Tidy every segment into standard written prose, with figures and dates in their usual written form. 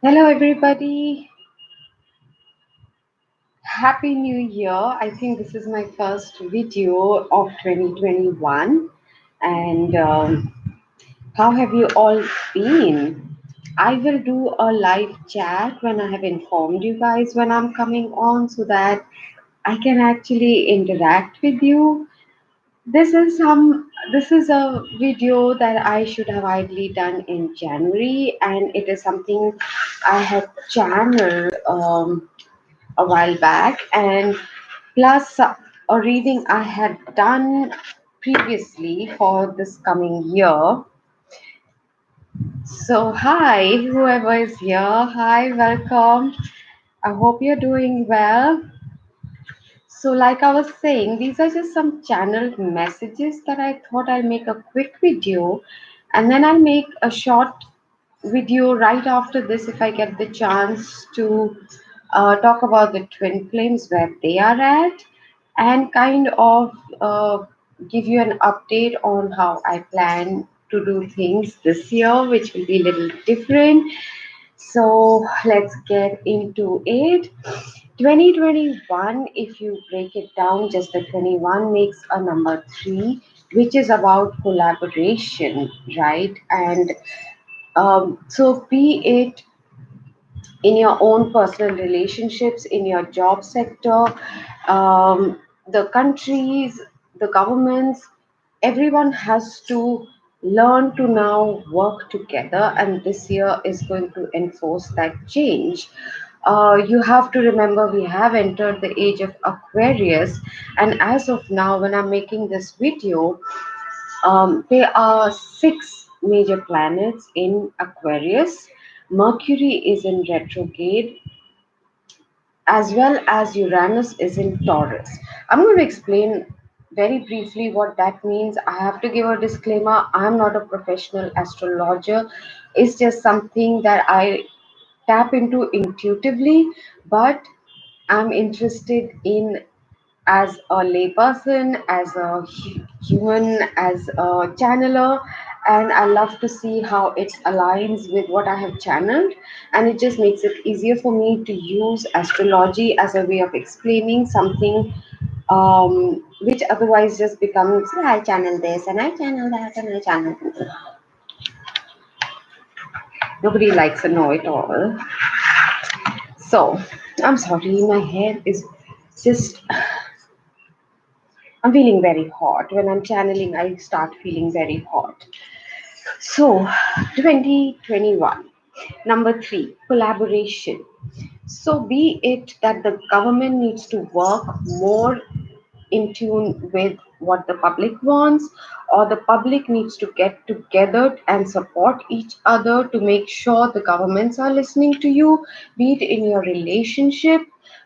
Hello, everybody. Happy New Year. I think this is my first video of 2021. And how have you all been? I will do a live chat when I have informed you guys when I'm coming on so that I can actually interact with you. This is a video that I should have ideally done in January, and it is something I had channeled a while back, and plus a reading I had done previously for this coming year. So, hi, whoever is here, hi, welcome. I hope you're doing well. So, like I was saying, these are just some channeled messages that I thought I'll make a quick video, and then I'll make a short video right after this if I get the chance to talk about the twin flames where they are at, and kind of give you an update on how I plan to do things this year, which will be a little different. So let's get into it. 2021, if you break it down, just the 21 makes a number 3, which is about collaboration, right? And so, be it in your own personal relationships, in your job sector, the countries, the governments, everyone has to learn to now work together, and this year is going to enforce that change. You have to remember we have entered the age of Aquarius, and as of now, when I'm making this video, there are six major planets in Aquarius. Mercury is in retrograde, as well as Uranus is in Taurus. I'm going to explain very briefly what that means. I have to give a disclaimer, I'm not a professional astrologer, it's just something that I tap into intuitively, but I'm interested in as a layperson, as a human, as a channeler, and I love to see how it aligns with what I have channeled. And it just makes it easier for me to use astrology as a way of explaining something which otherwise just becomes, "Yeah, I channel this and I channel that and I channel." Nobody likes a know it all. So, I'm sorry, my head is just, I'm feeling very hot. When I'm channeling, I start feeling very hot. So, 2021. Number 3, collaboration. So, be it that the government needs to work more in tune with what the public wants, or the public needs to get together and support each other to make sure the governments are listening to you, be it in your relationship,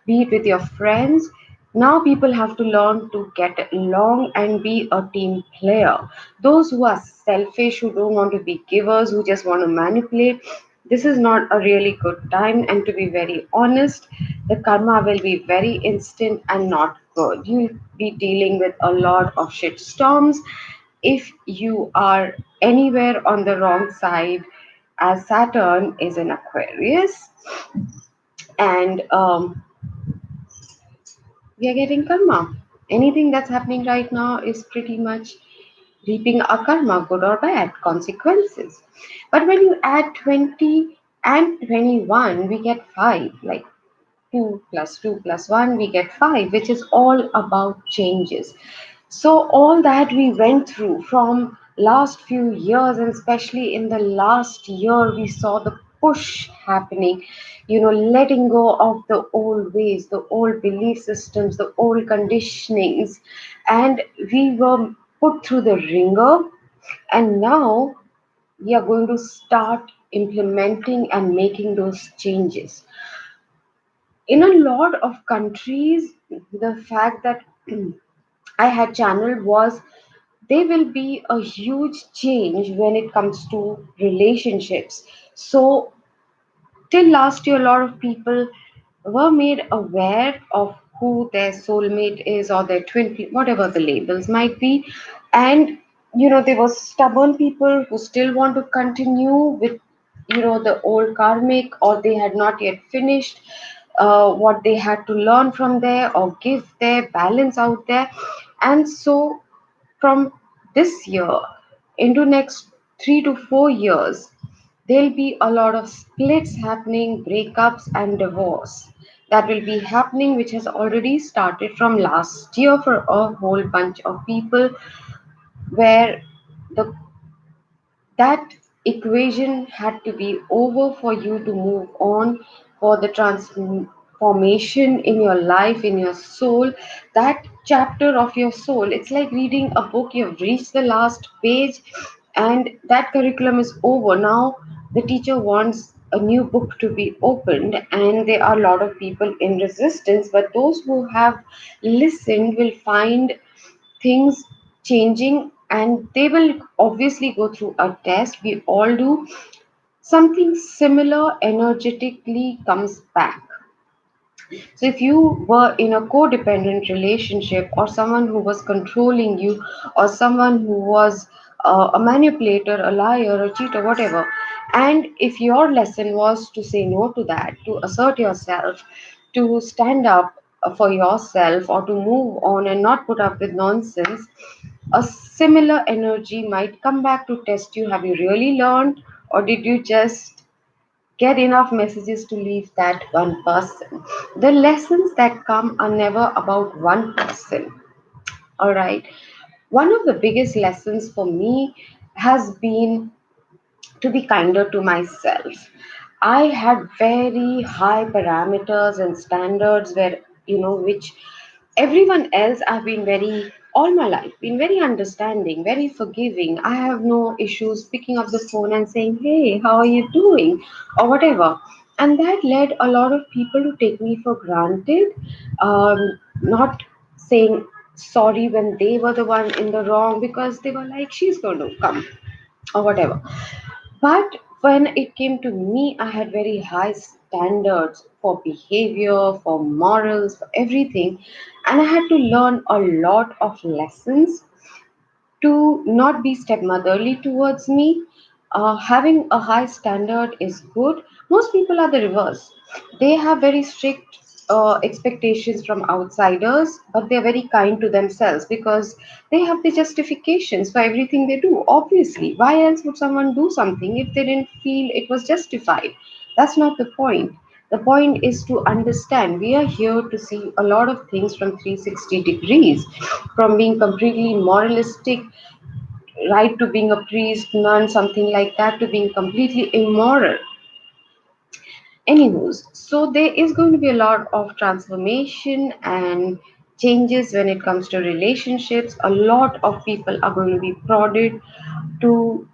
be it with your friends. Now people have to learn to get along and be a team player. Those who are selfish, who don't want to be givers, who just want to manipulate, this is not a really good time. And to be very honest, the karma will be very instant and not good. You'll be dealing with a lot of shit storms if you are anywhere on the wrong side, as Saturn is in Aquarius. And we are getting karma. Anything that's happening right now is pretty much reaping a karma, good or bad, consequences. But when you add 20 and 21, we get 5, like 2 plus 2 plus 1, we get 5, which is all about changes. So, all that we went through from last few years, and especially in the last year, we saw the push happening, letting go of the old ways, the old belief systems, the old conditionings, and we were put through the ringer, and now we are going to start implementing and making those changes. In a lot of countries, the fact that I had channeled was there will be a huge change when it comes to relationships. So, till last year, a lot of people were made aware of who their soulmate is or their whatever the labels might be. And, there were stubborn people who still want to continue with the old karmic, or they had not yet finished what they had to learn from there or give their balance out there. And so from this year into next 3 to 4 years, there'll be a lot of splits happening, breakups and divorce that will be happening, which has already started from last year for a whole bunch of people, where the that equation had to be over for you to move on, for the transformation in your life, in your soul, that chapter of your soul. It's like reading a book, you've reached the last page, and that curriculum is over. Now the teacher wants a new book to be opened, and there are a lot of people in resistance, but those who have listened will find things changing, and they will obviously go through a test. We all do. Something similar energetically comes back. So if you were in a codependent relationship, or someone who was controlling you, or someone who was a manipulator, a liar, a cheater, whatever, and if your lesson was to say no to that, to assert yourself, to stand up for yourself, or to move on and not put up with nonsense, a similar energy might come back to test you. Have you really learned, or did you just get enough messages to leave that one person? The lessons that come are never about one person. All right. One of the biggest lessons for me has been to be kinder to myself. I had very high parameters and standards where, which everyone else, I've been very, all my life, been very understanding, very forgiving. I have no issues picking up the phone and saying, hey, how are you doing? Or whatever. And that led a lot of people to take me for granted, not saying sorry when they were the one in the wrong, because they were like, she's going to come or whatever. But when it came to me, I had very high standards for behavior, for morals, for everything. And I had to learn a lot of lessons to not be stepmotherly towards me. Having a high standard is good. Most people are the reverse. They have very strict expectations from outsiders, but they're very kind to themselves because they have the justifications for everything they do. Obviously, why else would someone do something if they didn't feel it was justified? That's not the point. The point is to understand we are here to see a lot of things from 360 degrees, from being completely moralistic, right, to being a priest, nun, something like that, to being completely immoral. Anyways, so there is going to be a lot of transformation and changes when it comes to relationships. A lot of people are going to be prodded to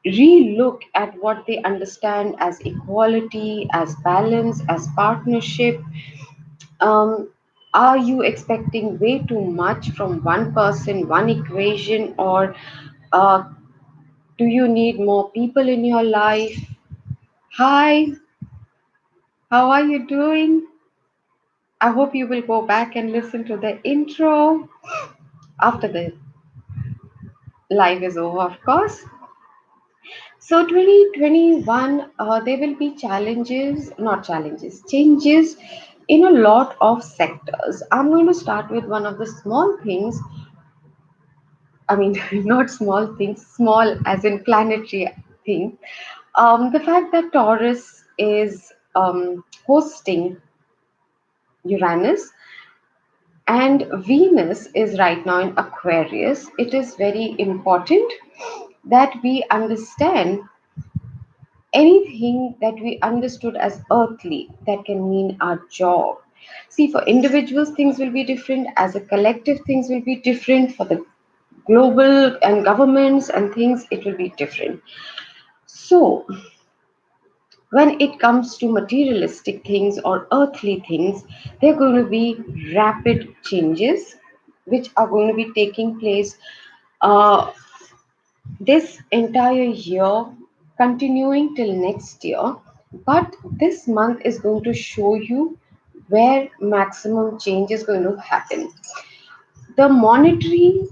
re-look at what they understand as equality, as balance, as partnership. um, are you expecting way too much from one person, one equation, or uh, do you need more people in your life? Hi, how are you doing? I hope you will go back and listen to the intro after the live is over, of course. So 2021, there will be challenges, not challenges, changes in a lot of sectors. I'm going to start with one of the small things. I mean, not small things, small as in planetary thing. The fact that Taurus is hosting Uranus, and Venus is right now in Aquarius. It is very important that we understand anything that we understood as earthly that can mean our job. See, for individuals, things will be different. As a collective, things will be different. For the global and governments and things, it will be different. So, when it comes to materialistic things or earthly things, there are going to be rapid changes which are going to be taking place uh, this entire year, continuing till next year. But this month is going to show you where maximum change is going to happen. The monetary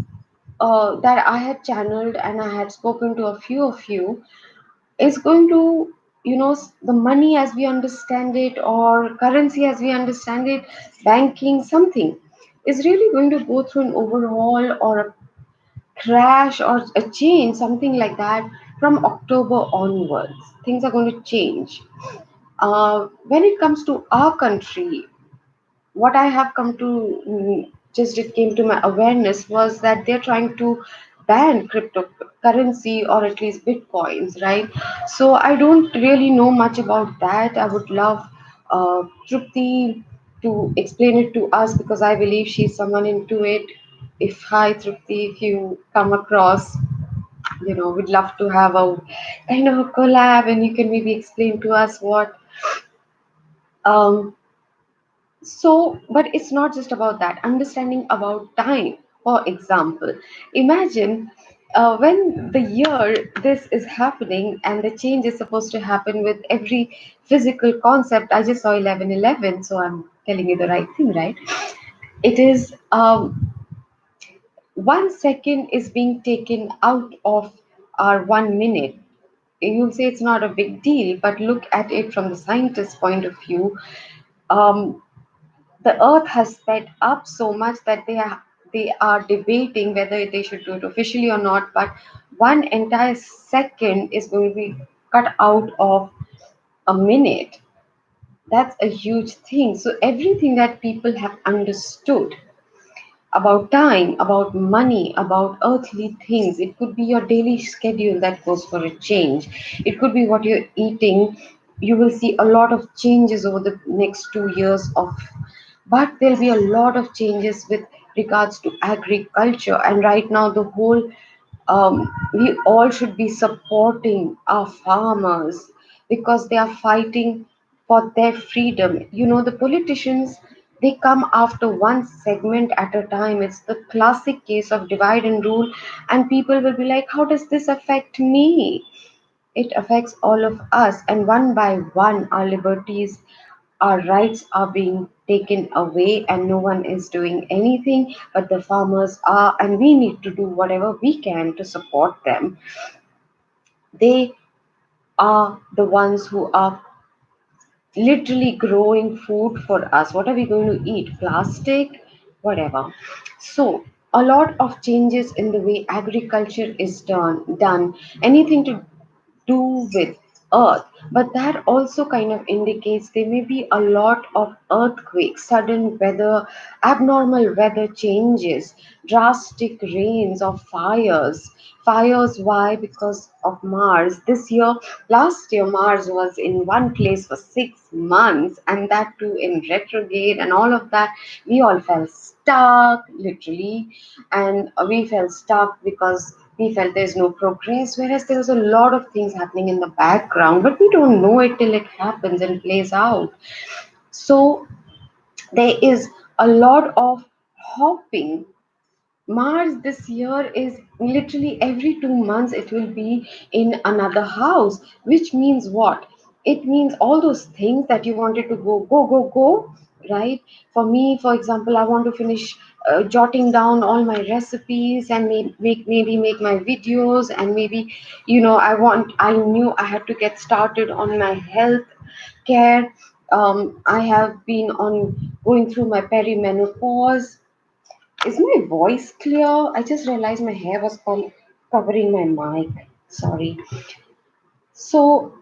that I had channeled and I had spoken to a few of you, is going to, the money as we understand it, or currency as we understand it, banking, something is really going to go through an overhaul or a crash or a change, something like that. From October onwards, things are going to change. When it comes to our country, what I have come to, just it came to my awareness, was that they're trying to ban cryptocurrency, or at least bitcoins, right? So I don't really know much about that. I would love Trupti to explain it to us, because I believe she's someone into it. If Hi Trupti, if you come across, we'd love to have a kind of a collab, and you can maybe explain to us what. Um, So, but it's not just about that. Understanding about time. For example, imagine when the year this is happening and the change is supposed to happen with every physical concept. I just saw 11:11, so I'm telling you the right thing, right? It is 1 second is being taken out of our 1 minute. You'll say it's not a big deal, but look at it from the scientist's point of view. Um, the earth has sped up so much that they are debating whether they should do it officially or not, but one entire second is going to be cut out of a minute. That's a huge thing. So everything that people have understood about time, about money, about earthly things. It could be your daily schedule that goes for a change. It could be what you're eating. You will see a lot of changes over the next 2 years of, but there'll be a lot of changes with regards to agriculture. And right now, the whole we all should be supporting our farmers, because they are fighting for their freedom. The politicians, they come after one segment at a time. It's the classic case of divide and rule, and people will be like, how does this affect me? It affects all of us, and one by one, our liberties, our rights are being taken away, and no one is doing anything. But the farmers are, and we need to do whatever we can to support them. They are the ones who are literally growing food for us. What are we going to eat? Plastic? Whatever. So, a lot of changes in the way agriculture is done. Anything to do with earth, but that also kind of indicates there may be a lot of earthquakes, sudden weather, abnormal weather changes, drastic rains, or fires. Why? Because of Mars. Last year Mars was in one place for 6 months, and that too in retrograde, and all of that. We all felt stuck, literally, and we felt stuck because we felt there's no progress, whereas there's a lot of things happening in the background, but we don't know it till it happens and plays out. So there is a lot of hopping. Mars this year is literally every 2 months it will be in another house, which means what? It means all those things that you wanted to go, right? For me, for example, I want to finish jotting down all my recipes and maybe make my videos, and maybe, I knew I had to get started on my health care. I have been on going through my perimenopause. Is my voice clear? I just realized my hair was covering my mic. Sorry. So,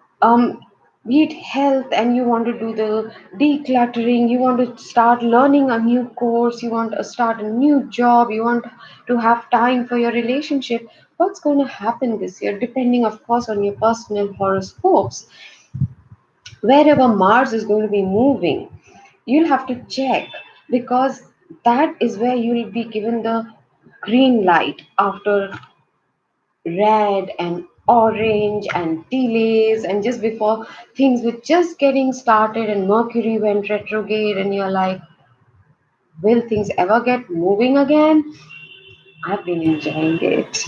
be it health, and you want to do the decluttering, you want to start learning a new course, you want to start a new job, you want to have time for your relationship. What's going to happen this year, depending, of course, on your personal horoscopes? Wherever Mars is going to be moving, you'll have to check, because that is where you'll be given the green light after red and orange and delays, and just before things were just getting started and Mercury went retrograde, and you're like, will things ever get moving again? I've been enjoying it.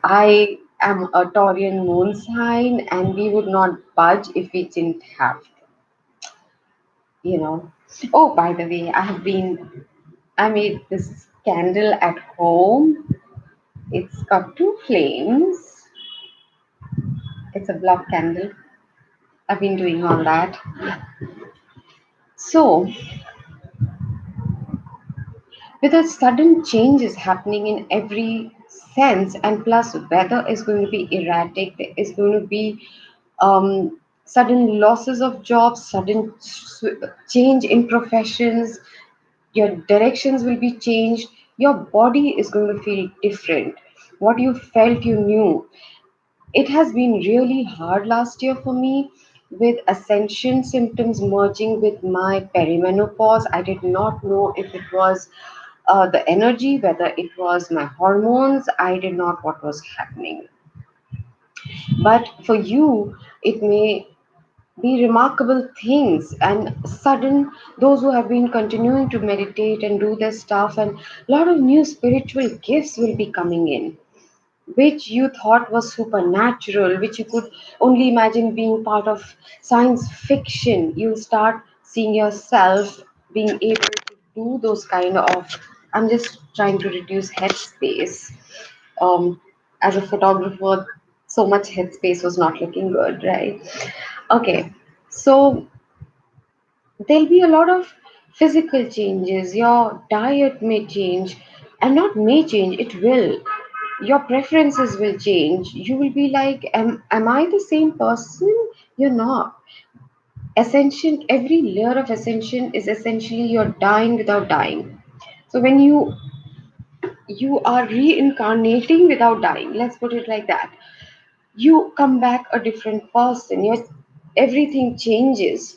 I am a Taurian moon sign, and we would not budge if we didn't have, you know. Oh, by the way, I made this candle at home. It's got two flames. It's a block candle. I've been doing all that. So, with a sudden changes happening in every sense, and plus weather is going to be erratic, there is going to be sudden losses of jobs, sudden change in professions, your directions will be changed, your body is going to feel different. What you felt you knew. It has been really hard last year for me with ascension symptoms merging with my perimenopause. I did not know if it was the energy, whether it was my hormones. I did not what was happening. But for you, it may be remarkable things and sudden those who have been continuing to meditate and do their stuff, and a lot of new spiritual gifts will be coming in which you thought was supernatural, which you could only imagine being part of science fiction. You'll start seeing yourself being able to do those kind of. I'm just trying to reduce headspace. Um, as a photographer, so much headspace was not looking good, right? Okay, so there'll be a lot of physical changes. Your diet may change, and not may change, it will. Your preferences will change. You will be like, am I the same person? You're not. Ascension, every layer of ascension is essentially you're dying without dying. So when you are reincarnating without dying, let's put it like that, you come back a different person. Your everything changes,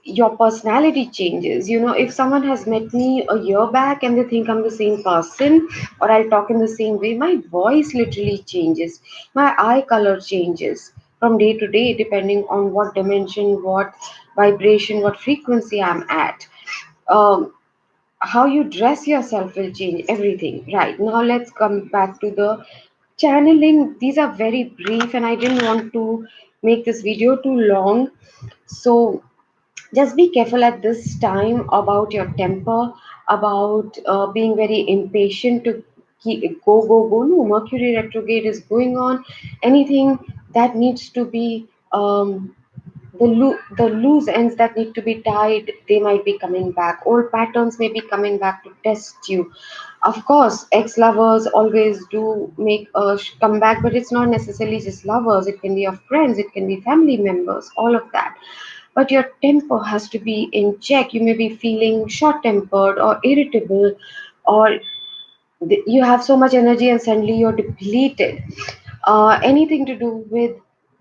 your personality changes. You know, if someone has met me a year back and they think I'm the same person, or I'll talk in the same way, my voice literally changes, my eye color changes from day to day depending on what dimension, what vibration, what frequency I'm at. um, how you dress yourself will change everything. Right, now let's come back to the channeling. These are very brief and I didn't want to make this video too long. So just be careful at this time about your temper, about being very impatient to go. No, Mercury retrograde is going on. Anything that needs to be the loose ends that need to be tied, they might be coming back. Old patterns may be coming back to test you. Of course, ex-lovers always do make a comeback, but it's not necessarily just lovers. It can be of friends, it can be family members, all of that. But your temper has to be in check. You may be feeling short-tempered or irritable, or you have so much energy and suddenly you're depleted. Anything to do with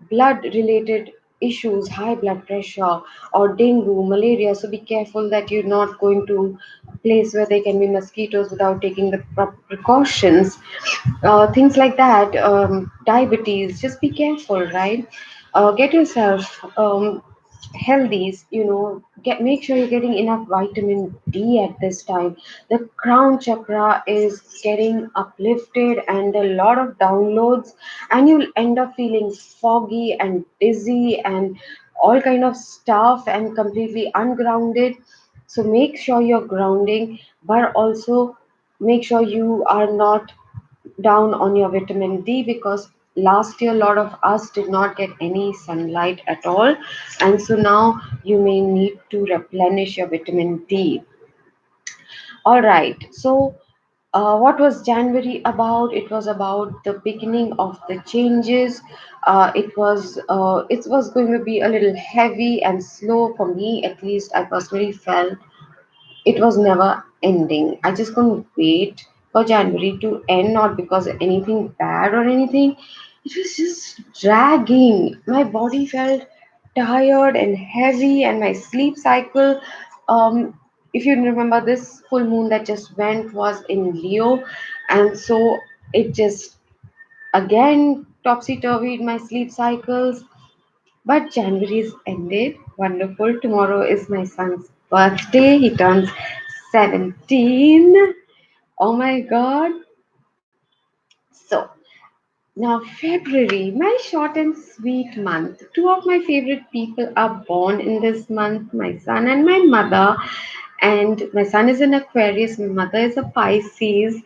blood related issues, high blood pressure or dengue, malaria, so be careful that you're not going to a place where there can be mosquitoes without taking the proper precautions. Things like that. Diabetes, just be careful, right? Get yourself healthy, you know, get make sure you're getting enough vitamin D at this time. The crown chakra is getting uplifted and a lot of downloads, and you'll end up feeling foggy and dizzy and all kind of stuff and completely ungrounded. So make sure you're grounding, but also make sure you are not down on your vitamin D, because last year a lot of us did not get any sunlight at all, and so now you may need to replenish your vitamin D. All right, so what was January about? It was about the beginning of the changes. It was going to be a little heavy and slow for me, at least I personally felt. It was never ending. I just couldn't wait for January to end, not because of anything bad or anything. It was just dragging. My body felt tired and heavy, and my sleep cycle. Um, if you remember, this full moon that just went was in Leo, and so it just again topsy turvy my sleep cycles. But January is ended. Wonderful. Tomorrow is my son's birthday. He turns 17. Oh my god. So now February, my short and sweet month. Two of my favorite people are born in this month, my son and my mother. And my son is an Aquarius, my mother is a Pisces.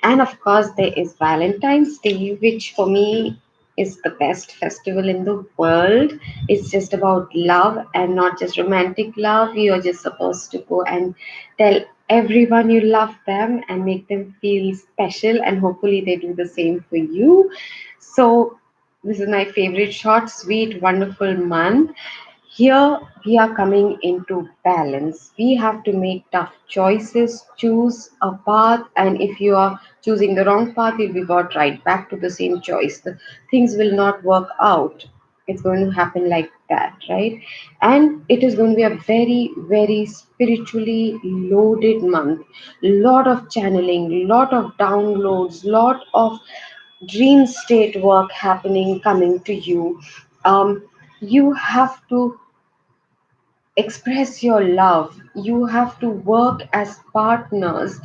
And of course, there is Valentine's Day, which for me is the best festival in the world. It's just about love and not just romantic love. You're just supposed to go and tell everyone you love them and make them feel special, and hopefully they do the same for you. So, this is my favorite short, sweet, wonderful month. Here we are coming into balance. We have to make tough choices, choose a path, and if you are choosing the wrong path, you'll be brought right back to the same choice. The things will not work out. It's going to happen like that, right? And it is going to be a very, very spiritually loaded month. Lot of channeling, lot of downloads, lot of dream state work happening coming to you. You have to express your love. You have to work as partners.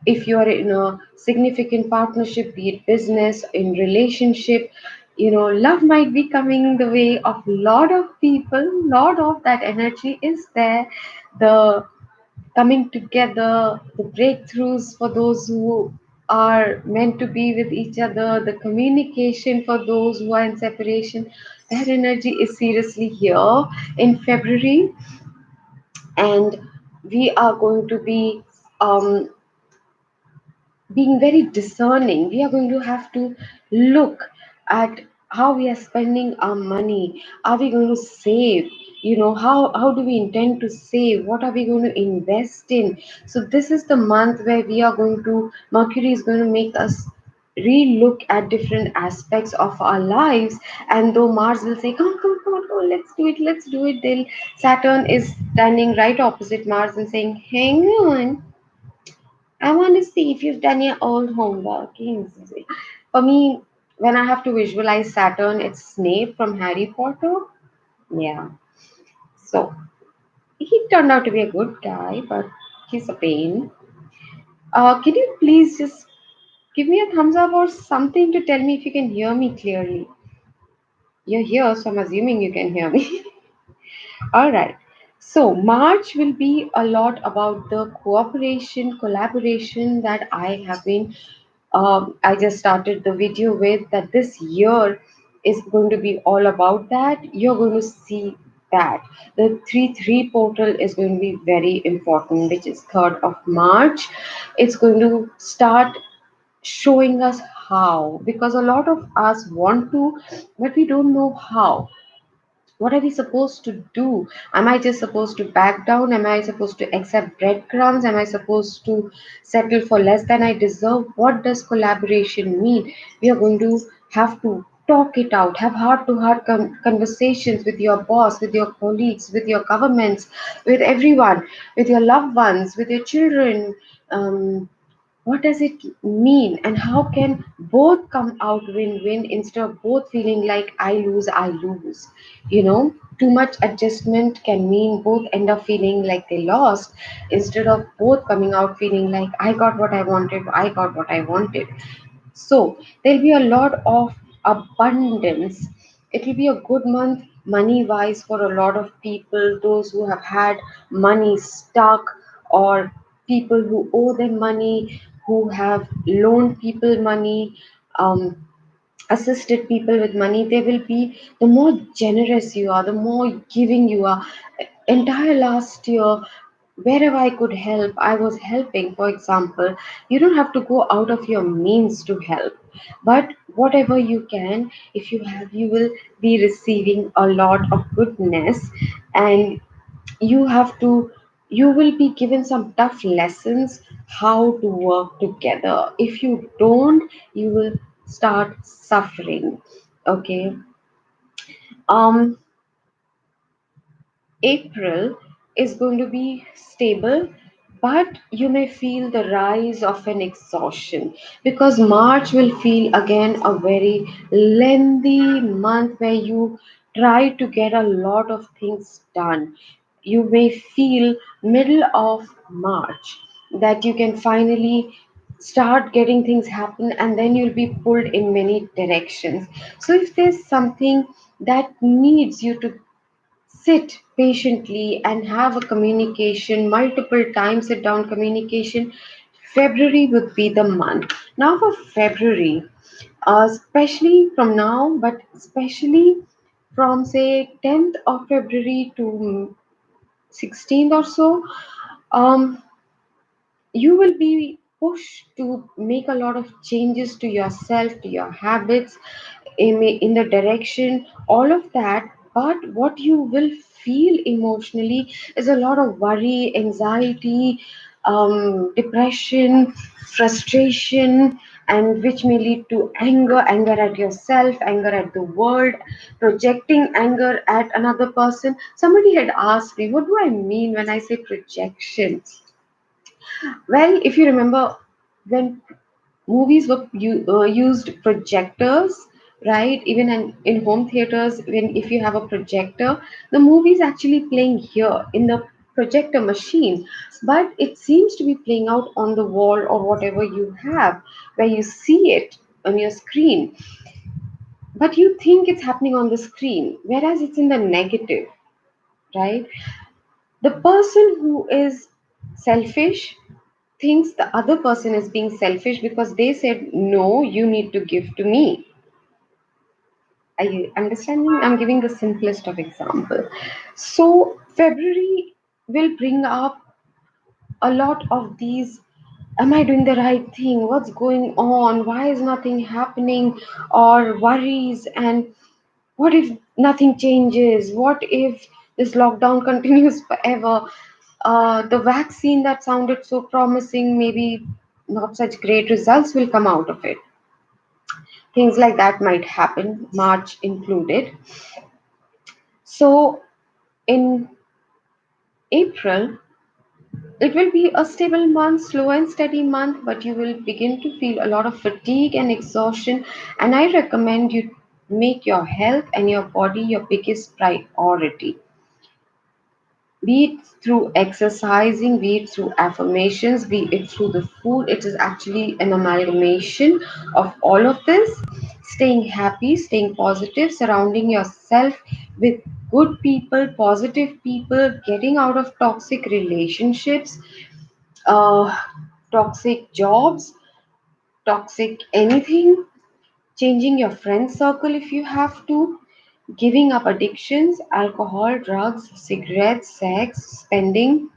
If you're in a significant partnership, be it business, in relationship, love might be coming the way of lot of people. Lot of that energy is there. The coming together, the breakthroughs for those who are meant to be with each other, the communication for those who are in separation, that energy is seriously here in February. And we are going to be um, being very discerning. We are going to have to look at how we are spending our money. Are we going to save? How do we intend to save? What are we going to invest in? So this is the month where we are going to, Mercury is going to make us re-look at different aspects of our lives. And though Mars will say, come on, let's do it, then Saturn is standing right opposite Mars and saying, hang on, I want to see if you've done your old homework. For me, when I have to visualize Saturn, it's Snape from Harry Potter. Yeah. So he turned out to be a good guy, but he's a pain. Can you please just give me a thumbs up or something to tell me if you can hear me clearly? You're here, so I'm assuming you can hear me. All right. So, March will be a lot about the cooperation, collaboration that I have been. I just started the video with that this year is going to be all about that. You're going to see that. The 3-3 portal is going to be very important, which is 3rd of March. It's going to start showing us how, because a lot of us want to, but we don't know how. What are we supposed to do? Am I just supposed to back down? Am I supposed to accept breadcrumbs? Am I supposed to settle for less than I deserve? What does collaboration mean? We are going to have to talk it out, have heart to heart conversations with your boss, with your colleagues, with your governments, with everyone, with your loved ones, with your children. What does it mean, and how can both come out win-win instead of both feeling like I lose? Too much adjustment can mean both end up feeling like they lost instead of both coming out feeling like I got what I wanted. So there'll be a lot of abundance. It will be a good month money wise for a lot of people, those who have had money stuck, or people who owe them money, who have loaned people money, assisted people with money. They will be, the more generous you are, the more giving you are. Entire last year, wherever I could help, I was helping. For example, you don't have to go out of your means to help, but whatever you can, if you have, you will be receiving a lot of goodness. And you have to, you will be given some tough lessons how to work together. If you don't, you will start suffering. Okay. um April is going to be stable, but you may feel the rise of an exhaustion, because March will feel again a very lengthy month where you try to get a lot of things done. You may feel middle of March that you can finally start getting things happen, and then you'll be pulled in many directions. So if there's something that needs you to sit patiently and have a communication, multiple times sit down communication, February would be the month. Now for February, especially from now, but especially from say 10th of February to 16th or so. Um, you will be pushed to make a lot of changes to yourself, to your habits, in the direction, all of that. But what you will feel emotionally is a lot of worry, anxiety, depression, frustration, and which may lead to anger, anger at yourself, anger at the world, projecting anger at another person. Somebody had asked me, what do I mean when I say projection? Well, if you remember, when movies were used projectors, right? Even in home theaters, when if you have a projector, the movie is actually playing here in the projector machine, but it seems to be playing out on the wall or whatever you have, where you see it on your screen, but you think it's happening on the screen, whereas it's in the negative, right? The person who is selfish thinks the other person is being selfish because they said, no, you need to give to me. Are you understanding? I'm giving the simplest of example. So, February will bring up a lot of these. Am I doing the right thing? What's going on? Why is nothing happening? Or worries, and what if nothing changes? What if this lockdown continues forever? The vaccine that sounded so promising, maybe not such great results will come out of it. Things like that might happen, March included. So in April, it will be a stable month, slow and steady month, but you will begin to feel a lot of fatigue and exhaustion. And I recommend you make your health and your body your biggest priority, be it through exercising, be it through affirmations, be it through the food. It is actually an amalgamation of all of this. Staying happy, staying positive, surrounding yourself with good people, positive people, getting out of toxic relationships, uh, toxic jobs, toxic anything, changing your friend circle if you have to, giving up addictions, alcohol, drugs, cigarettes, sex, spending.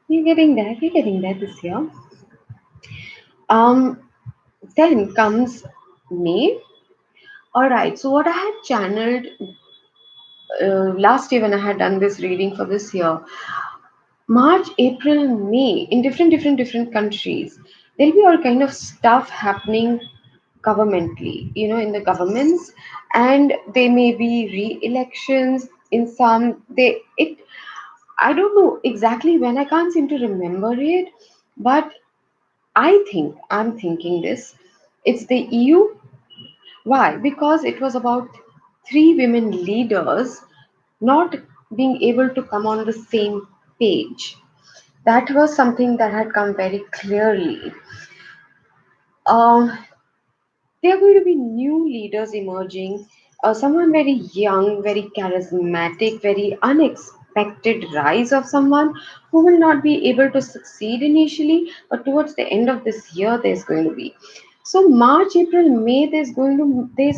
You're getting there this year. Um, then comes May. All right. So what I had channeled last year when I had done this reading for this year, March, April, May, in different countries, there'll be all kind of stuff happening governmentally, in the governments, and they may be re-elections in some. I don't know exactly when. I can't seem to remember it, but I'm thinking this. It's the EU. Why? Because it was about three women leaders not being able to come on the same page. That was something that had come very clearly. Um, there are going to be new leaders emerging, someone very young, very charismatic, very unexpected rise of someone who will not be able to succeed initially, but towards the end of this year, there's going to be. So March, April, May, there's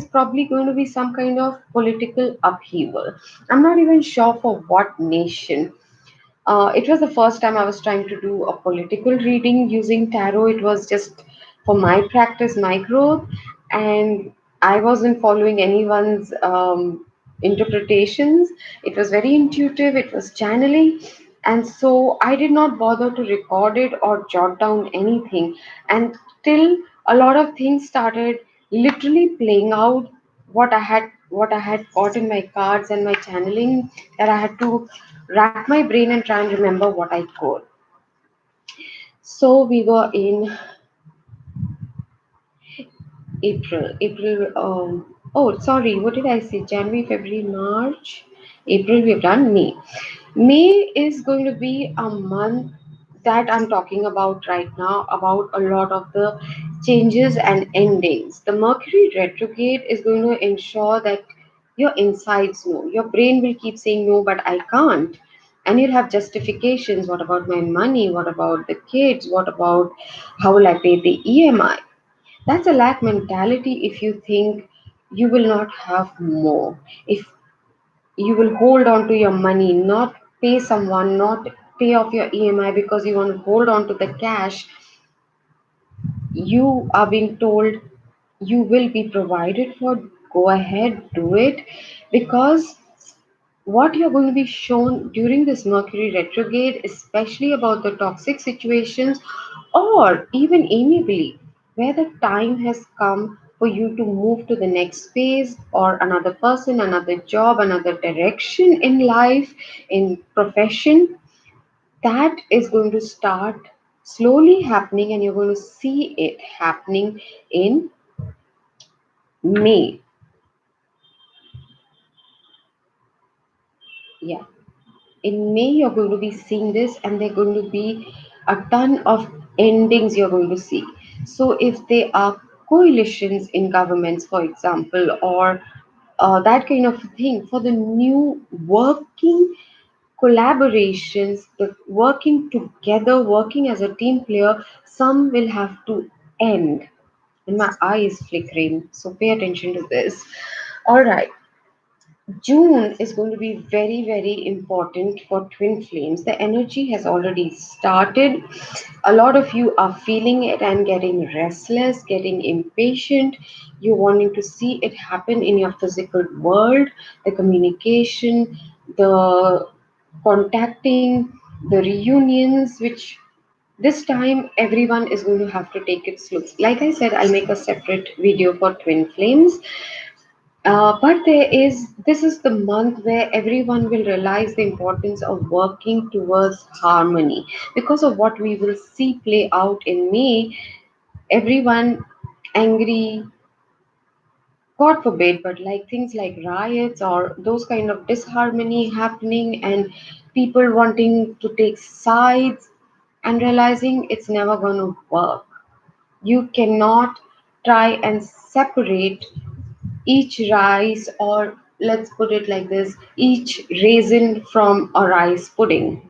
probably going to be some kind of political upheaval. I'm not even sure for what nation. It was the first time I was trying to do a political reading using tarot. It was just for my practice, my growth, and I wasn't following anyone's interpretations. It was very intuitive, it was channeling, and so I did not bother to record it or jot down anything. And till a lot of things started literally playing out, what I had got in my cards and my channeling, that I had to rack my brain and try and remember what I could. So we were in April. Oh, sorry. What did I say? January, February, March, April. We've done May. May is going to be a month that I'm talking about right now, about a lot of the changes and endings. The Mercury retrograde is going to ensure that your insides know. Your brain will keep saying no, but I can't. And you'll have justifications. What about my money? What about the kids? What about how will I pay the EMI? That's a lack mentality if you think you will not have more. If you will hold on to your money, not pay someone, not pay off your EMI because you want to hold on to the cash, you are being told you will be provided for, go ahead, do it. Because what you're going to be shown during this Mercury retrograde, especially about the toxic situations, or even amiably, where the time has come for you to move to the next phase, or another person, another job, another direction in life, in profession, that is going to start slowly happening, and you're going to see it happening in May. Yeah. In May, you're going to be seeing this, and there are going to be a ton of endings you're going to see. So, if there are coalitions in governments, for example, or that kind of thing, for the new working collaborations, the working together, working as a team player, some will have to end. And my eye is flickering, so pay attention to this. All right. June is going to be very, very important for twin flames. The energy has already started. A lot of you are feeling it and getting restless, getting impatient. You're wanting to see it happen in your physical world, the communication, the contacting, the reunions, which this time everyone is going to have to take it slow. Like I said, I'll make a separate video for twin flames, but this is the month where everyone will realize the importance of working towards harmony because of what we will see play out in May. Everyone angry, God forbid, but like things like riots or those kind of disharmony happening, and people wanting to take sides and realizing it's never going to work. You cannot try and separate each rice, or let's put it like this, each raisin from a rice pudding.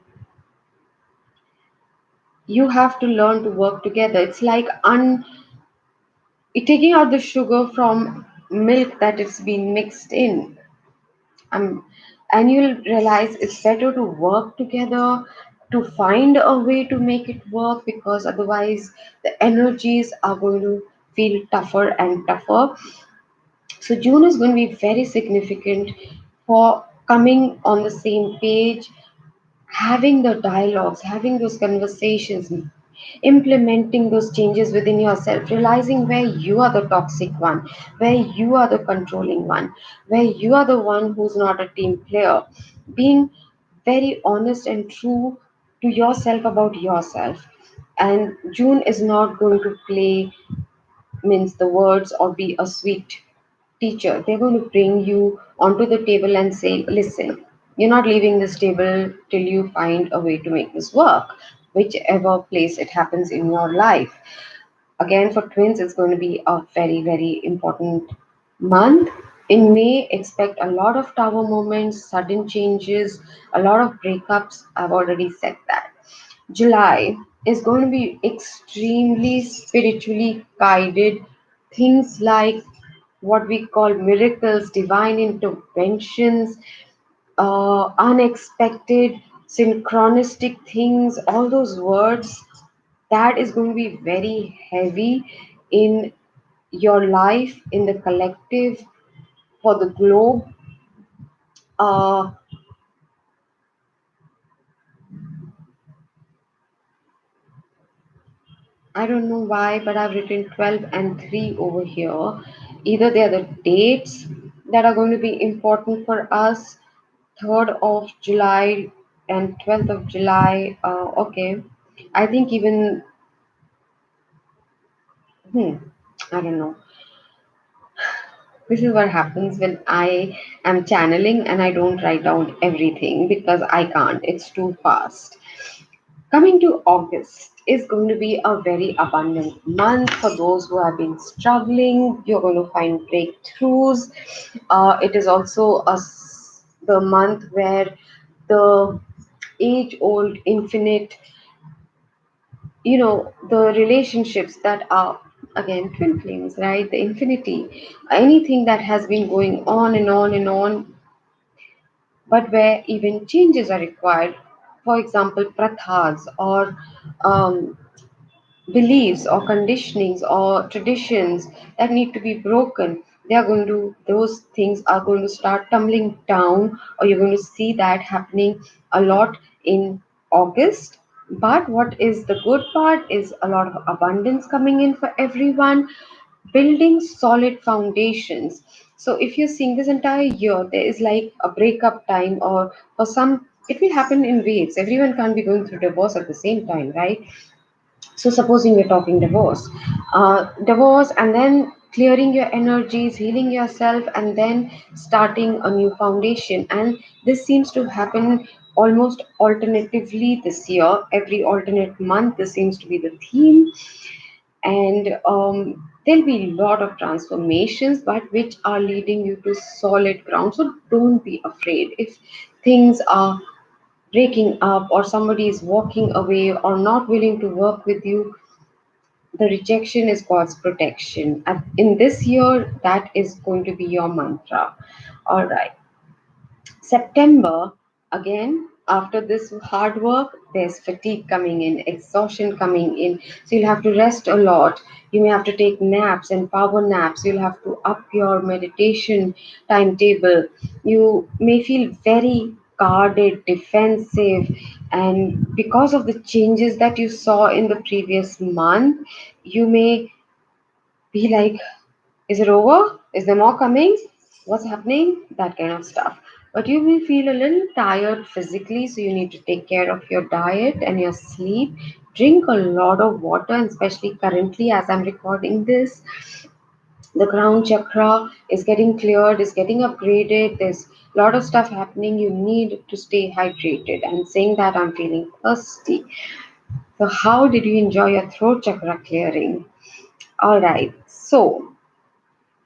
You have to learn to work together. It's like taking out the sugar from milk that it's been mixed in. um, and you'll realize it's better to work together, to find a way to make it work, because otherwise the energies are going to feel tougher and tougher. So June is going to be very significant for coming on the same page, having the dialogues, having those conversations, implementing those changes within yourself, realizing where you are the toxic one, where you are the controlling one, where you are the one who's not a team player, being very honest and true to yourself about yourself. And June is not going to play mince the words or be a sweet teacher. They're going to bring you onto the table and say, listen, you're not leaving this table till you find a way to make this work, whichever place it happens in your life. Again, for twins, it's going to be a very, very important month. In May, expect a lot of tower moments, sudden changes, a lot of breakups. I've already said that. July is going to be extremely spiritually guided. Things like what we call miracles, divine interventions, unexpected, synchronistic things, all those words, that is going to be very heavy in your life, in the collective, for the globe. Uh, I don't know why, but I've written 12 and 3 over here. Either they are the dates that are going to be important for us, 3rd of July and 12th of July. Okay. I think even, hmm, I don't know. This is what happens when I am channeling and I don't write down everything because I can't. It's too fast. Coming to August is going to be a very abundant month for those who have been struggling. You're going to find breakthroughs. It is also the month where the age old infinite, the relationships that are, again, twin flames, right? The infinity, anything that has been going on and on and on, but where even changes are required. For example, prathas or um, beliefs or conditionings or traditions that need to be broken. Those things are going to start tumbling down, or you're going to see that happening a lot in August. But what is the good part is a lot of abundance coming in for everyone, building solid foundations. So if you're seeing this entire year, there is like a breakup time, or for some, it will happen in waves. Everyone can't be going through divorce at the same time, right? So supposing we're talking divorce, and then clearing your energies, healing yourself, and then starting a new foundation. And this seems to happen almost alternatively this year. Every alternate month, this seems to be the theme. And there'll be a lot of transformations, but which are leading you to solid ground. So don't be afraid if things are breaking up, or somebody is walking away or not willing to work with you. The rejection is God's protection. And in this year, that is going to be your mantra. All right. September, again, after this hard work, there's fatigue coming in, exhaustion coming in. So you'll have to rest a lot. You may have to take naps and power naps. You'll have to up your meditation timetable. You may feel very guarded, defensive, and because of the changes that you saw in the previous month, you may be like, is it over? Is there more coming? What's happening? That kind of stuff. But you will feel a little tired physically, so you need to take care of your diet and your sleep. Drink a lot of water, and especially currently as I'm recording this, the crown chakra is getting cleared, is getting upgraded. There's a lot of stuff happening. You need to stay hydrated. And saying that, I'm feeling thirsty. So, how did you enjoy your throat chakra clearing? All right. So,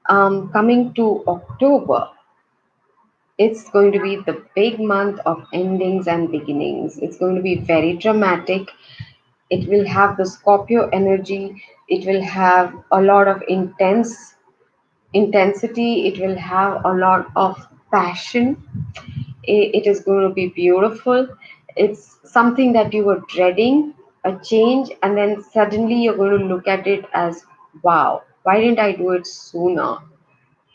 coming to October, it's going to be the big month of endings and beginnings. It's going to be very dramatic. It will have the Scorpio energy. It will have a lot of intensity. It will have a lot of passion. It is going to be beautiful. It's something that you were dreading, a change, and then suddenly you're going to look at it as, wow, why didn't I do it sooner?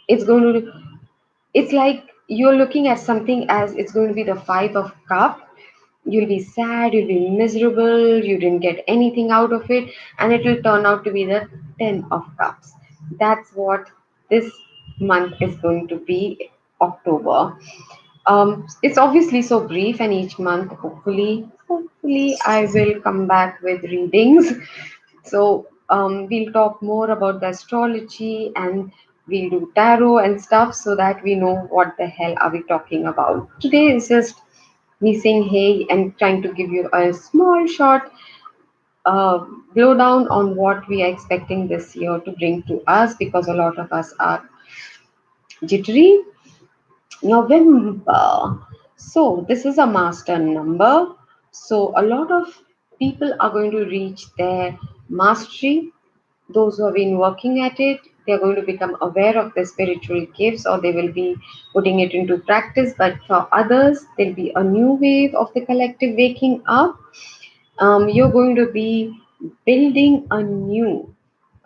It's going to It's like you're looking at something as it's going to be the five of cup. You'll be sad, you'll be miserable, you didn't get anything out of it, and it will turn out to be the 10 of cups. That's what this month is going to be, October. It's obviously so brief, and each month, hopefully, I will come back with readings. So we'll talk more about the astrology, and we'll do tarot and stuff, so that we know what the hell are we talking about. Today is just me saying hey and trying to give you a small short uh, blow down on what we are expecting this year to bring to us, because a lot of us are jittery. November. So this is a master number. So a lot of people are going to reach their mastery. Those who have been working at it, they're going to become aware of their spiritual gifts, or they will be putting it into practice. But for others, there'll be a new wave of the collective waking up. You're going to be building anew.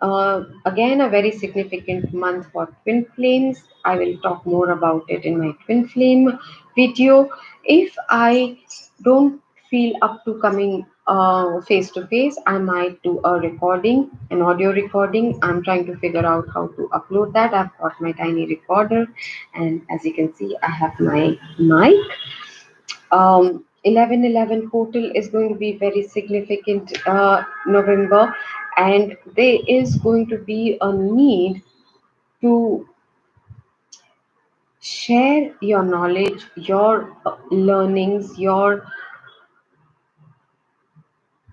Again, a very significant month for twin flames. I will talk more about it in my twin flame video. If I don't feel up to coming face to face, I might do a recording, an audio recording. I'm trying to figure out how to upload that. I've got my tiny recorder, and as you can see, I have my mic. 1111 portal is going to be very significant November, and there is going to be a need to share your knowledge, your learnings, your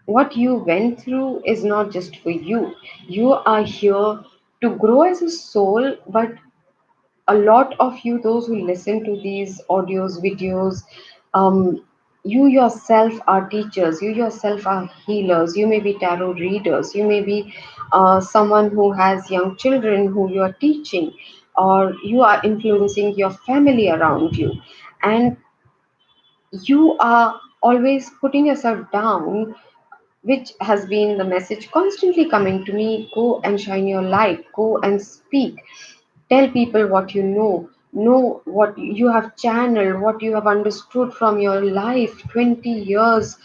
what you went through is not just for you. You are here to grow as a soul, but a lot of you, those who listen to these audios, videos, um, You yourself are teachers, you yourself are healers, you may be tarot readers, you may be someone who has young children who you are teaching, or you are influencing your family around you, and you are always putting yourself down, which has been the message constantly coming to me. Go and shine your light, go and speak, tell people what you know what you have channeled, what you have understood from your life, 20 years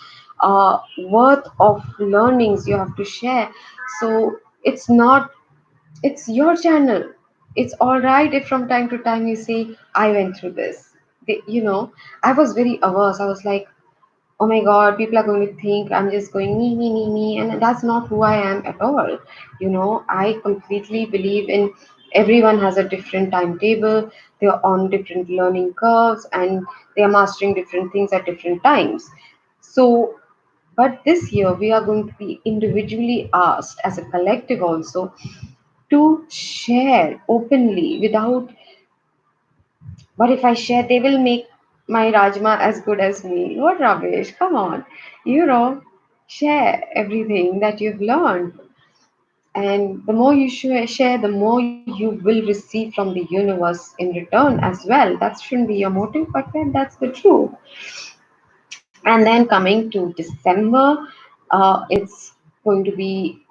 worth of learnings you have to share. So it's not, it's your channel. It's all right if from time to time you say, I went through this. I was very averse. I was like, oh my god, people are going to think I'm just going me, and that's not who I am at all. I completely believe in everyone has a different timetable, they're on different learning curves, and they are mastering different things at different times. So, but this year we are going to be individually asked as a collective also to share openly without, but if I share, they will make my Rajma as good as me. What rubbish? Come on. Share everything that you've learned. And the more you share, the more you will receive from the universe in return as well. That shouldn't be your motive, but then that's the truth. And then coming to December, it's going to be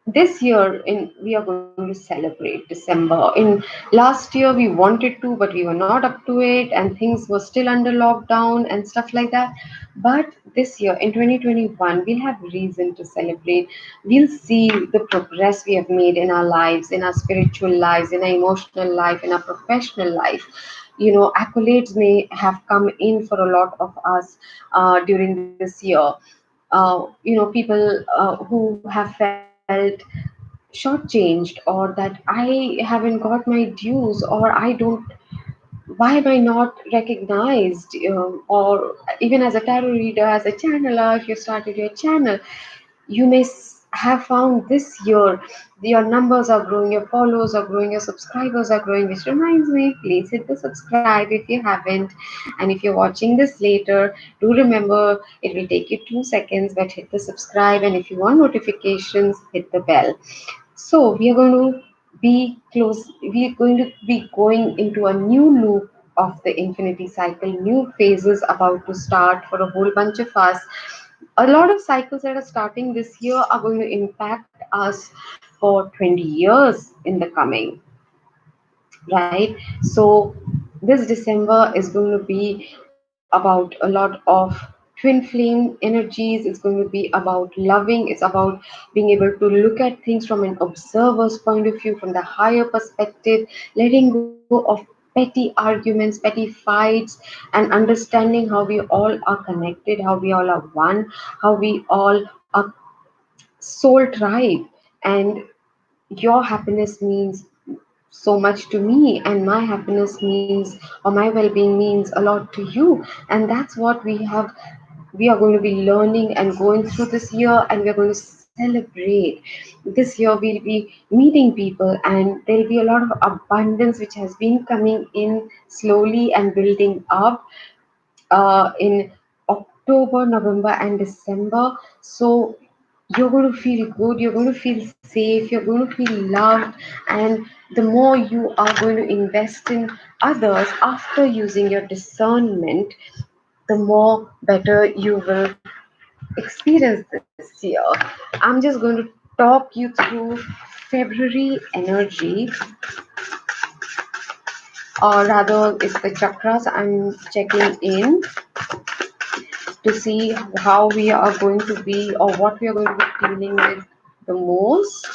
this year in we are going to celebrate December. In last year we wanted to, but we were not up to it, and things were still under lockdown and stuff like that. But this year in 2021 we'll have reason to celebrate. We'll see the progress we have made in our lives, in our spiritual lives, in our emotional life, in our professional life. Accolades may have come in for a lot of us during this year. People who have felt shortchanged, or that I haven't got my dues, or I don't, why am I not recognized? Or even as a tarot reader, as a channeler, if you started your channel, you may have found this year your numbers are growing, your followers are growing, your subscribers are growing, which reminds me, please hit the subscribe if you haven't. And if you're watching this later, do remember, it will take you 2 seconds, but hit the subscribe, and if you want notifications, hit the bell. So we are going to be close. We are going to be going into a new loop of the infinity cycle. New phases about to start for a whole bunch of us. A lot of cycles that are starting this year are going to impact us for 20 years in the coming, right? So this December is going to be about a lot of twin flame energies. It's going to be about loving. It's about being able to look at things from an observer's point of view, from the higher perspective, letting go of petty arguments, petty fights, and understanding how we all are connected, how we all are one, how we all are soul tribe. And your happiness means so much to me, and my happiness means, or my well-being means a lot to you. And that's what we are going to be learning and going through this year, and we're going to celebrate. This year we'll be meeting people, and there'll be a lot of abundance which has been coming in slowly and building up in October, November, and December. So you're going to feel good, you're going to feel safe, you're going to feel loved, and the more you are going to invest in others after using your discernment, the more better you will experience this year. I'm just going to talk you through February energy, or rather, it's the chakras I'm checking in to see how we are going to be, or what we are going to be dealing with the most.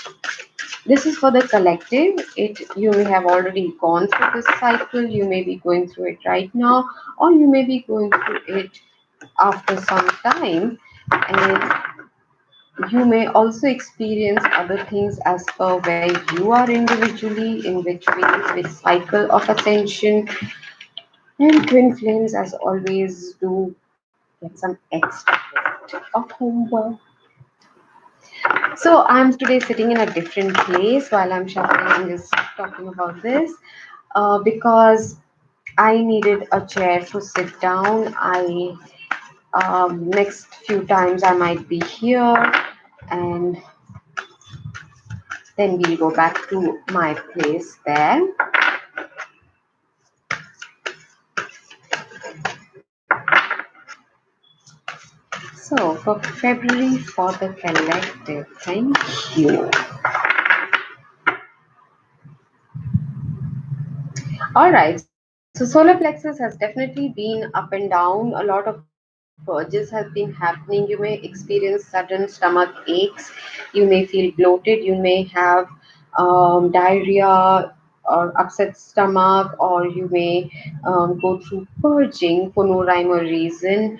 This is for the collective. It You may have already gone through this cycle, you may be going through it right now, or you may be going through it after some time, and you may also experience other things as per where you are individually, in which ways, which cycle of ascension. And twin flames, as always, do get some extra bit of homework. So I'm today sitting in a different place while I'm shuffling and just talking about this, because I needed a chair to sit down. I next few times I might be here, and then we'll go back to my place there. So for February for the collective, thank you. All right, so solar plexus has definitely been up and down. A lot of purges have been happening. You may experience sudden stomach aches. You may feel bloated. You may have diarrhea or upset stomach, or you may go through purging for no rhyme or reason.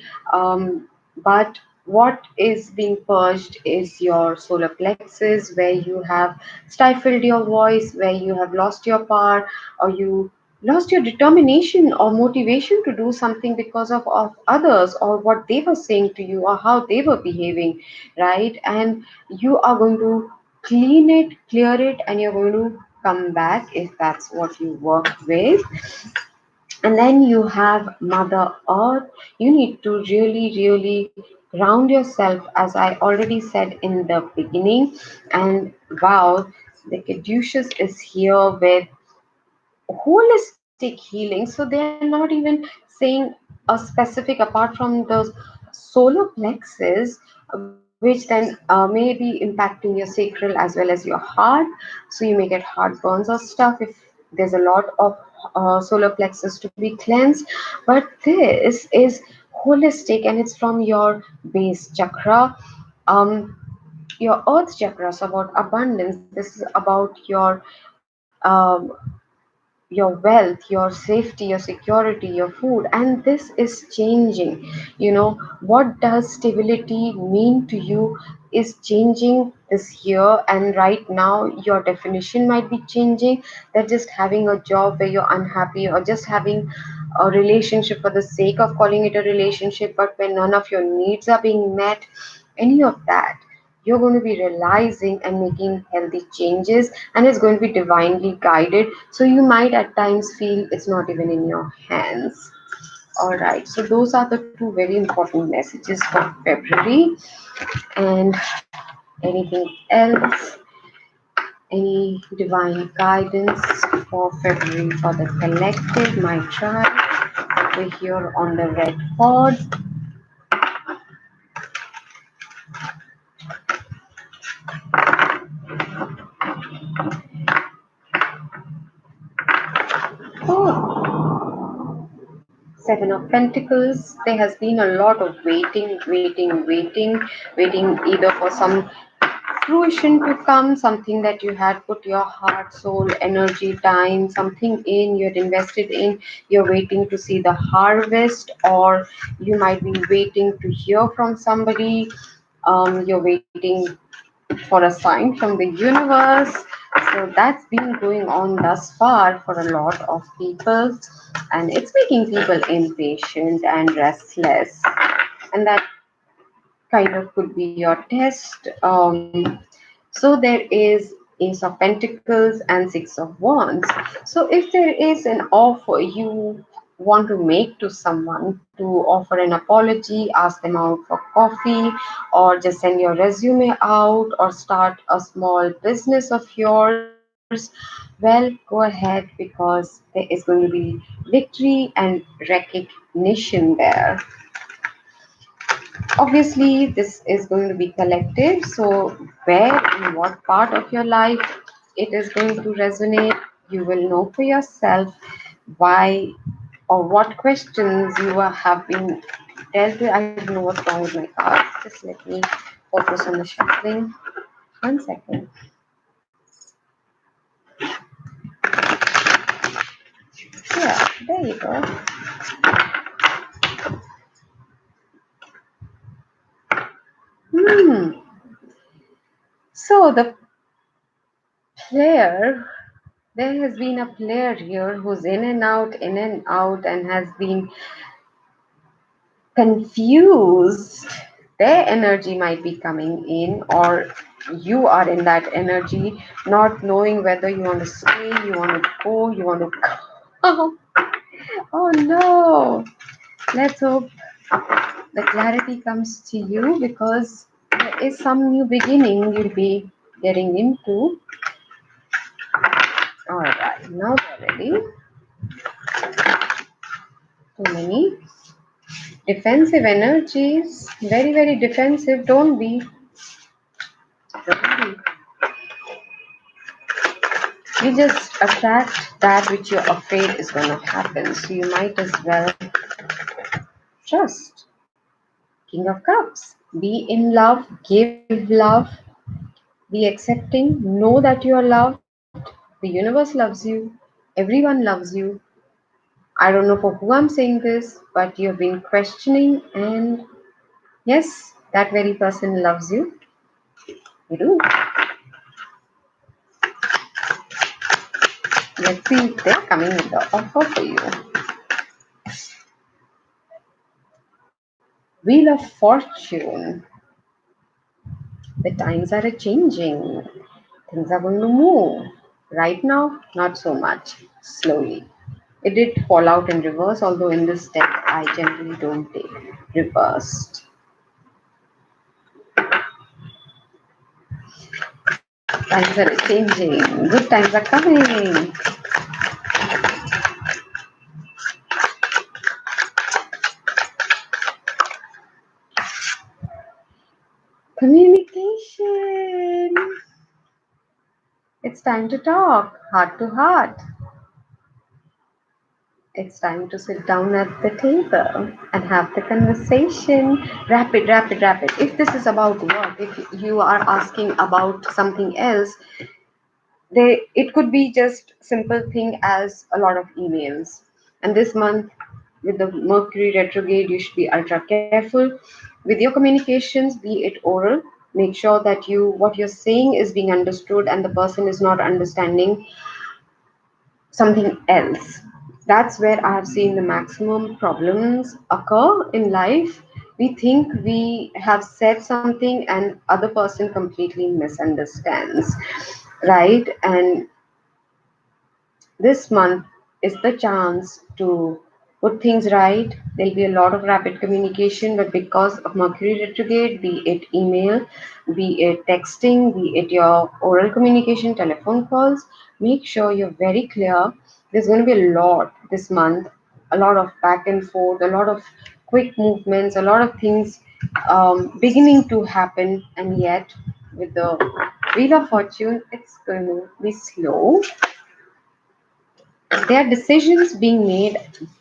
But what is being purged is your solar plexus, where you have stifled your voice, where you have lost your power, or you lost your determination or motivation to do something because of others or what they were saying to you or how they were behaving, right? And you are going to clean it, clear it, and you're going to come back if that's what you work with. And then you have Mother Earth. You need to really ground yourself, as I already said in the beginning. And wow, the caduceus is here with holistic healing. So they are not even saying a specific, apart from the solar plexus, which then may be impacting your sacral as well as your heart. So you may get heartburns or stuff if there's a lot of solar plexus to be cleansed. But this is holistic, and it's from your base chakra. um your earth chakra, so about abundance. This is about um, your wealth, your safety, your security, your food, and this is changing. What does stability mean to you is changing this year, and right now your definition might be changing. That just having a job where you're unhappy, or just having a relationship for the sake of calling it a relationship, but when none of your needs are being met, any of that, you're going to be realizing and making healthy changes, and it's going to be divinely guided. So you might at times feel it's not even in your hands. All right, so those are the two very important messages for February. And anything else, any divine guidance for February for the collective, my tribe? We're here on the red pod. Oh, Seven of Pentacles. There has been a lot of waiting either for some fruition to come, something that you had put your heart, soul, energy, time, something in, you had invested in. You're waiting to see the harvest, or you might be waiting to hear from somebody. You're waiting for a sign from the universe. So that's been going on thus far for a lot of people, and it's making people impatient and restless. And that kind of could be your test. So there is Ace of Pentacles and Six of Wands. So if there is an offer you want to make to someone, to offer an apology, ask them out for coffee, or just send your resume out, or start a small business of yours, well, go ahead, because there is going to be victory and recognition there. Obviously, this is going to be collective. So, where in what part of your life it is going to resonate, you will know for yourself why or what questions have been dealt with. I don't know what's wrong with my cards. Just let me focus on the shuffling. 1 second. Yeah, there you go. Hmm. So, the player, there has been a player here who's in and out, and has been confused. Their energy might be coming in, or you are in that energy, not knowing whether you want to stay, you want to go, you want to come. Oh no! Let's hope the clarity comes to you because there is some new beginning you'll be getting into. Alright, now we're ready. Too many defensive energies. Very, very defensive. Don't be. Don't be. You just attract that which you're afraid is going to happen. So you might as well trust. King of Cups. Be in love, give love, be accepting, know that you are loved. The universe loves you, everyone loves you. I don't know for who I'm saying this, but you've been questioning, and yes, that very person loves you. You do. Let's see if they're coming with the offer for you. Wheel of Fortune. The times are changing. Things are going to move. Right now, not so much. Slowly. It did fall out in reverse, although in this deck I generally don't take reversed. Times are changing. Good times are coming. Communication. It's time to talk heart to heart. It's time to sit down at the table and have the conversation. Rapid, rapid, rapid. If this is about work, if you are asking about something else, it could be just simple thing as a lot of emails. And this month with the Mercury retrograde, you should be ultra careful with your communications, be it oral. Make sure that what you're saying is being understood and the person is not understanding something else. That's where I have seen the maximum problems occur in life. We think we have said something and other person completely misunderstands, right? And this month is the chance to put things right. There'll be a lot of rapid communication, but because of Mercury retrograde, be it email, be it texting, be it your oral communication, telephone calls, make sure you're very clear. There's going to be a lot this month, a lot of back and forth, a lot of quick movements, a lot of things beginning to happen, and yet with the Wheel of Fortune, it's going to be slow. There are decisions being made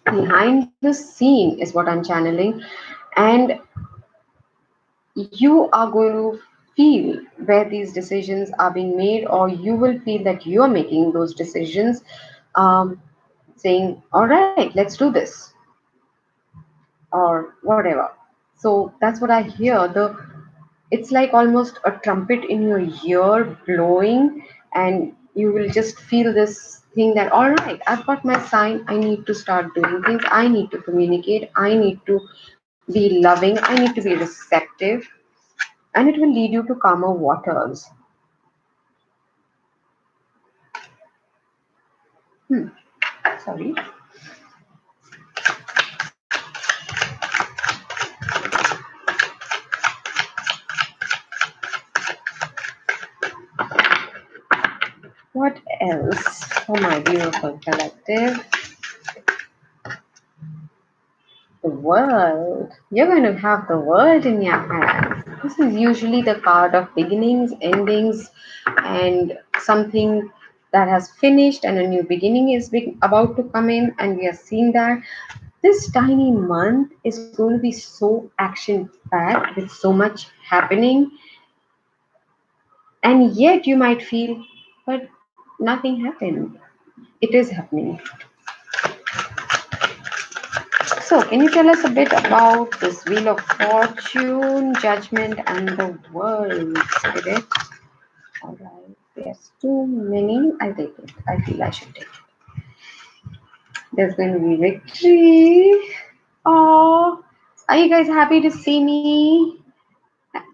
behind the scene, is what I'm channeling, and you are going to feel where these decisions are being made, or you will feel that you are making those decisions, um, saying, "All right, let's do this," or whatever. So that's what I hear. It's like almost a trumpet in your ear blowing, and you will just feel this thing that, all right, I've got my sign. I need to start doing things. I need to communicate. I need to be loving. I need to be receptive, and it will lead you to calmer waters. Hmm, sorry. What else for my beautiful collective? The world. You're going to have the world in your hands. This is usually the card of beginnings, endings, and something that has finished and a new beginning is about to come in, and we are seeing that this tiny month is going to be so action packed with so much happening, and yet you might feel, but nothing happened. It is happening. So, can you tell us a bit about this Wheel of Fortune, Judgment, and the World, Spirit? All right, there's too many. I'll take it. I feel I should take it. There's going to be victory. Oh, are you guys happy to see me?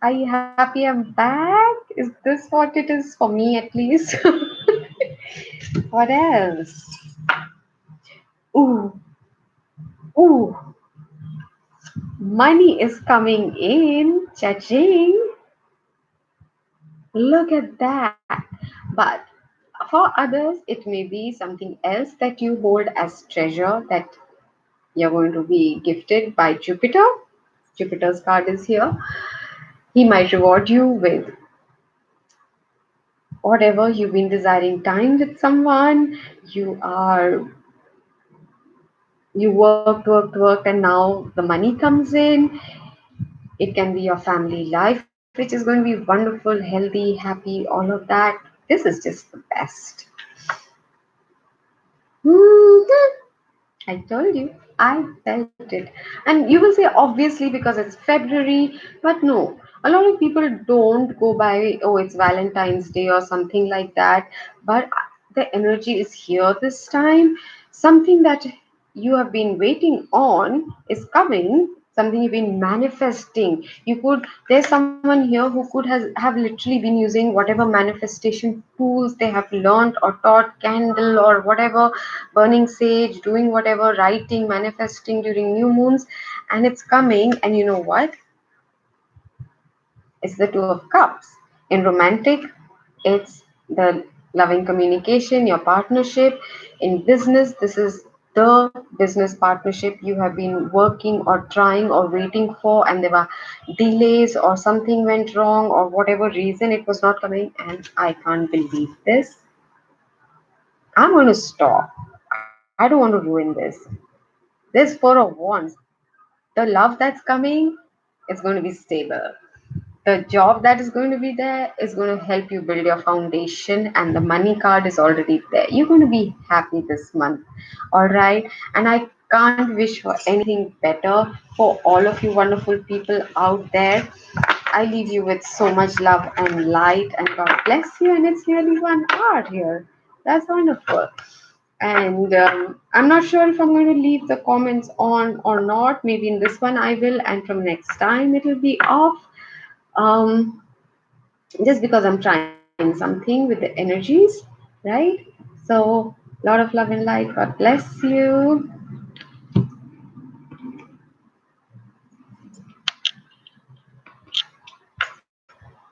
Are you happy I'm back? Is this what it is for me at least? What else? Ooh, Ooh, money is coming in. Cha-ching. Look at that. But for others, it may be something else that you hold as treasure that you're going to be gifted by Jupiter. Jupiter's card is here. He might reward you with whatever you've been desiring time with someone. You worked, and now the money comes in. It can be your family life, which is going to be wonderful, healthy, happy, all of that. This is just the best. Mhm. I told you, I felt it. And you will say, obviously, because it's February, but no. A lot of people don't go by, oh, it's Valentine's Day or something like that. But the energy is here this time. Something that you have been waiting on is coming. Something you've been manifesting. There's someone here who have literally been using whatever manifestation tools they have learned or taught, candle or whatever, burning sage, doing whatever, writing, manifesting during new moons, and it's coming. And you know what? It's the Two of Cups. In romantic, it's the loving communication, your partnership. In business, this is the business partnership you have been working or trying or waiting for, and there were delays or something went wrong or whatever reason it was not coming. And I can't believe this. I'm going to stop. I don't want to ruin this. This Four of Wands, the love that's coming, is going to be stable. The job that is going to be there is going to help you build your foundation, and the money card is already there. You're going to be happy this month. All right. And I can't wish for anything better for all of you wonderful people out there. I leave you with so much love and light, and God bless you. And it's nearly 1 hour here. That's wonderful. And I'm not sure if I'm going to leave the comments on or not. Maybe in this one I will, and from next time it will be off. Um, just because I'm trying something with the energies, right? So, lot of love and light. God bless you.